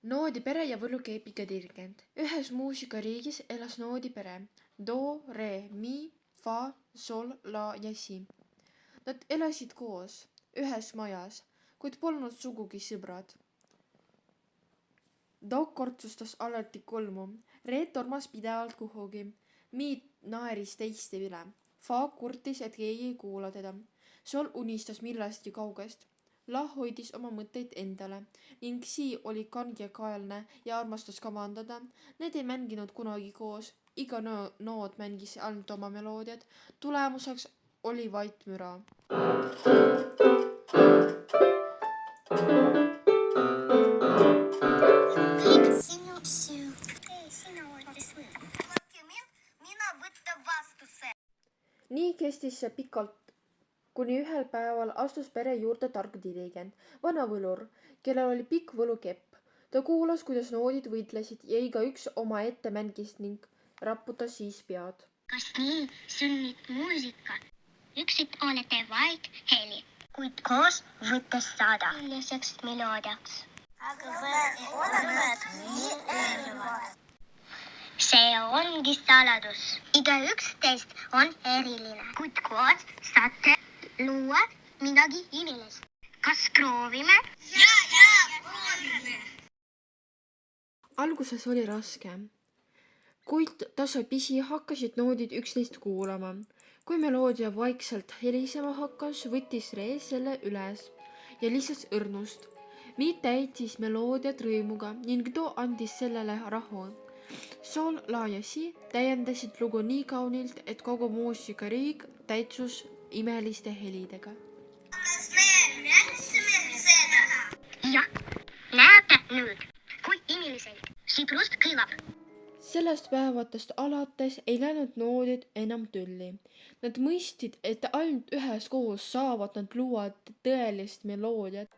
Noodi pere ja võlukeepiga dirigent. Ühes muusikariigis elas Noodi pere. Do, re, mi, fa, sol, la ja si. Nad elasid koos, ühes majas, kuid polnud sugugi sõbrad. Do kortsustas alati kolmu. Re tormas pidevalt kuhugi. Mi naeris teiste üle. Fa kurtis, et keegi ei kuula teda. Sol unistas millestki kaugest. La hoidis oma mõtteid endale ning si oli kangekaelne ja armastas kavandada. Need ei mänginud kunagi koos. Iga nood mängis ainult oma meloodiat. Tulemuseks oli vait müra. Nii kestis see pikalt, kuni ühel päeval astus pere juurde tark dirigent, vana võlur, kellel oli pikk võlukepp. Ta kuulas, kuidas noodid võitlesid ja igaüks oma ette mängis ning raputas siis pead. Kas nii sünnib muusika? Üksit olete vaid heli, kuid koos võttes saada milliseks meloodiaks. Aga me oleme nii erinevad. See ongi saladus. Igaüks teist on eriline, kuid koos saate luua midagi imilist. Kas proovime? Ja, proovime! Alguses oli raske, kuid tasapisi hakkasid noodid üksteist kuulama. Kui meloodia vaikselt helisema hakkas, võttis Re selle üles ja lisas õrnust. Mi täitis meloodiat rõõmuga ning Do andis sellele rahu. Sol, la ja si täiendasid lugu nii kaunilt, et kogu muusikariik täitsus imeliste helidega. Jah, näete nüüd, kui imiliselt Sibrust kõlab. Sellest päevatest alates ei läinud noodid enam tülli. Nad mõistsid, et ainult üheskoos saavad nad luua tõelist meloodiat.